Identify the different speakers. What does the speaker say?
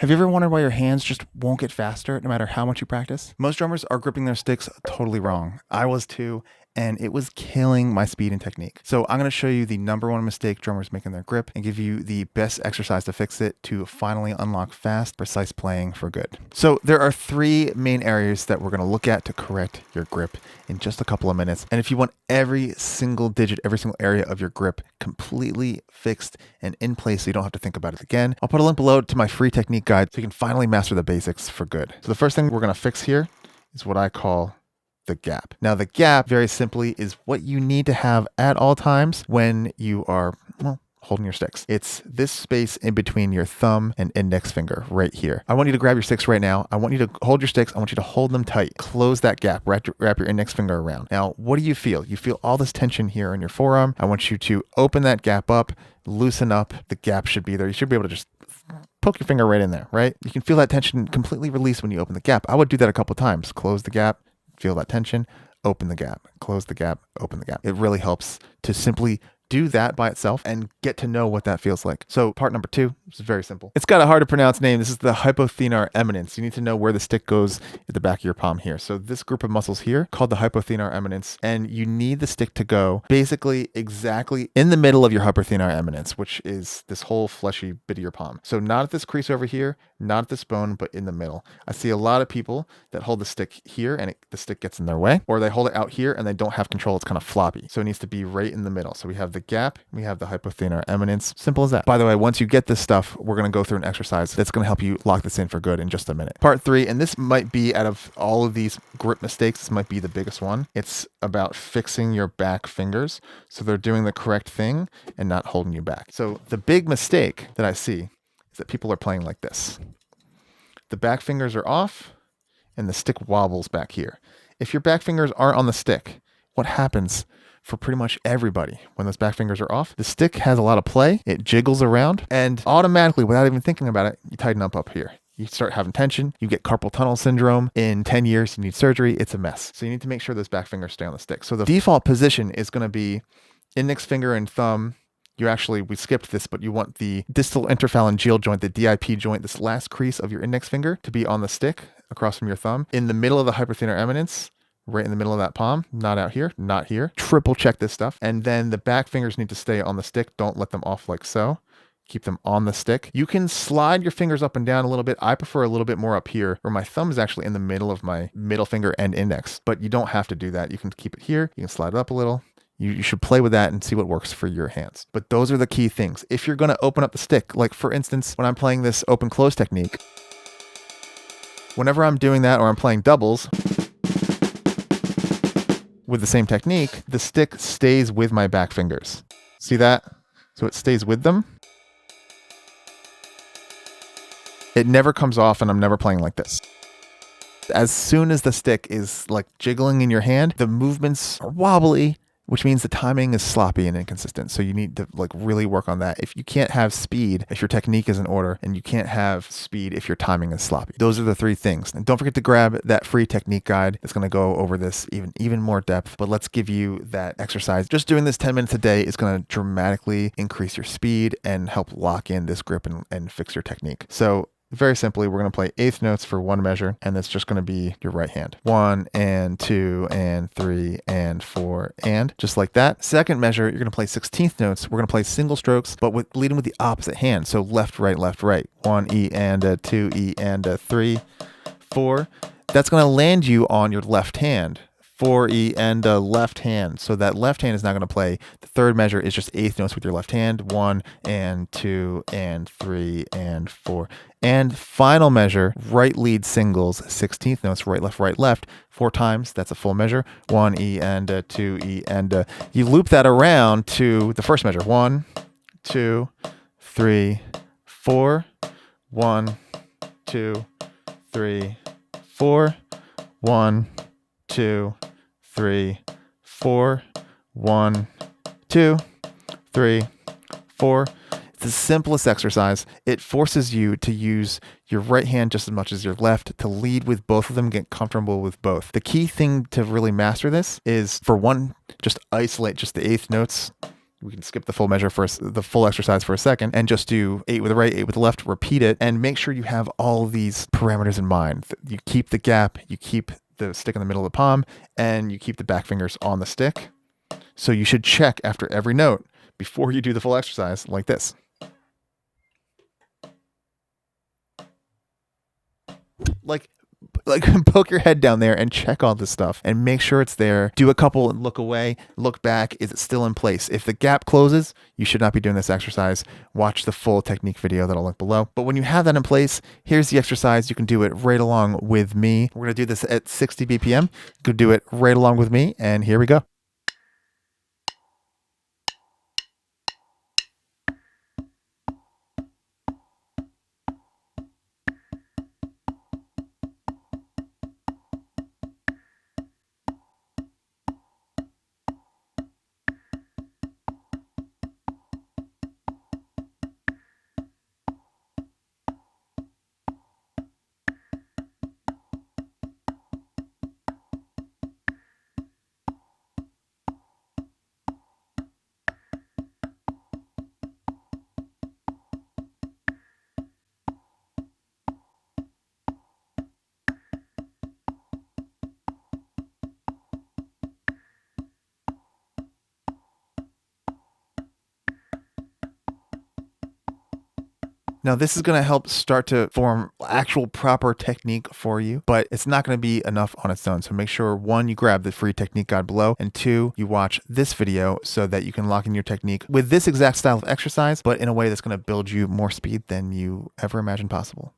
Speaker 1: Have you ever wondered why your hands just won't get faster no matter how much you practice? Most drummers are gripping their sticks totally wrong. I was too, and it was killing my speed and technique. So I'm going to show you the number one mistake drummers make in their grip and give you the best exercise to fix it to finally unlock fast, precise playing for good. So there are three main areas that we're going to look at to correct your grip in just a couple of minutes. And if you want every single digit, every single area of your grip completely fixed and in place so you don't have to think about it again, I'll put a link below to my free technique guide so you can finally master the basics for good. So the first thing we're going to fix here is what I call the gap. Now the gap, very simply, is what you need to have at all times when you are, well, holding your sticks. It's this space in between your thumb and index finger right here. I want you to grab your sticks right now. I want you to hold your sticks. I want you to hold them tight. Close that gap. Wrap your index finger around. Now, what do you feel? You feel all this tension here in your forearm. I want you to open that gap up, loosen up. The gap should be there. You should be able to just poke your finger right in there, right? You can feel that tension completely release when you open the gap. I would do that a couple of times. Close the gap, feel that tension, open the gap, close the gap, open the gap. It really helps to simply do that by itself and get to know what that feels like. So part number two is very simple. It's got a hard to pronounce name. This is the hypothenar eminence. You need to know where the stick goes at the back of your palm here. So this group of muscles here called the hypothenar eminence, and you need the stick to go basically exactly in the middle of your hypothenar eminence, which is this whole fleshy bit of your palm. So not at this crease over here, not at this bone, but in the middle. I see a lot of people that hold the stick here and the stick gets in their way, or they hold it out here and they don't have control. It's kind of floppy. So it needs to be right in the middle. So we have the gap, we have the hypothenar eminence. Simple as that. By the way, once you get this stuff, we're going to go through an exercise that's going to help you lock this in for good in just a minute. Part three, and this might be, out of all of these grip mistakes, this might be the biggest one. It's about fixing your back fingers so they're doing the correct thing and not holding you back. So the big mistake that I see is that people are playing like this. The back fingers are off and the stick wobbles back here. If your back fingers aren't on the stick, what happens for pretty much everybody when those back fingers are off? The stick has a lot of play. It jiggles around and automatically, without even thinking about it, you tighten up here. You start having tension. You get carpal tunnel syndrome. In 10 years, you need surgery. It's a mess. So you need to make sure those back fingers stay on the stick. So the default position is going to be index finger and thumb. We skipped this, but you want the distal interphalangeal joint, the DIP joint, this last crease of your index finger to be on the stick across from your thumb in the middle of the hypothenar eminence, right in the middle of that palm, not out here, not here. Triple check this stuff. And then the back fingers need to stay on the stick. Don't let them off like so. Keep them on the stick. You can slide your fingers up and down a little bit. I prefer a little bit more up here where my thumb is actually in the middle of my middle finger and index, but you don't have to do that. You can keep it here. You can slide it up a little. You should play with that and see what works for your hands. But those are the key things. If you're going to open up the stick, like for instance, when I'm playing this open close technique, whenever I'm doing that or I'm playing doubles with the same technique, the stick stays with my back fingers. See that? So it stays with them. It never comes off and I'm never playing like this. As soon as the stick is like jiggling in your hand, the movements are wobbly, which means the timing is sloppy and inconsistent. So you need to like really work on that. If you can't have speed, if your technique is in order, and you can't have speed if your timing is sloppy. Those are the three things. And don't forget to grab that free technique guide. It's going to go over this even more depth, but let's give you that exercise. Just doing this 10 minutes a day is going to dramatically increase your speed and help lock in this grip and fix your technique. So very simply, we're going to play eighth notes for one measure, and it's just going to be your right hand. 1 and 2 and 3 and 4 and just like that. Second measure, you're going to play 16th notes. We're going to play single strokes, but leading with the opposite hand. So left, right, left, right. 1 E and a 2 E and a 3, 4. That's going to land you on your left hand. 4 E and a left hand. So that left hand is not going to play. The third measure is just eighth notes with your left hand. 1 and 2 and 3 and 4. And final measure, right lead singles, 16th notes, right, left, 4 times. That's a full measure. 1 E and a 2 E and a. You loop that around to the first measure. 1, 2, 3, 4. 1, 2, 3, 4. 1, 2, 3, 4. 1, 2, 3, 4. It's the simplest exercise. It forces you to use your right hand just as much as your left, to lead with both of them, get comfortable with both. The key thing to really master this is, for one, just isolate just the eighth notes We can skip the full measure for the full exercise for a second and just do 8 with the right, 8 with the left, repeat it, and make sure you have all these parameters in mind. You keep the gap, you keep the stick in the middle of the palm, and you keep the back fingers on the stick. So you should check after every note before you do the full exercise like this. Like poke your head down there and check all this stuff and make sure it's there. Do a couple and look away, look back. Is it still in place? If the gap closes, you should not be doing this exercise. Watch the full technique video that I'll link below. But when you have that in place, here's the exercise. You can do it right along with me. We're going to do this at 60 BPM. You can do it right along with me. And here we go. Now, this is going to help start to form actual proper technique for you, but it's not going to be enough on its own. So make sure, 1, you grab the free technique guide below, and 2, you watch this video so that you can lock in your technique with this exact style of exercise, but in a way that's going to build you more speed than you ever imagined possible.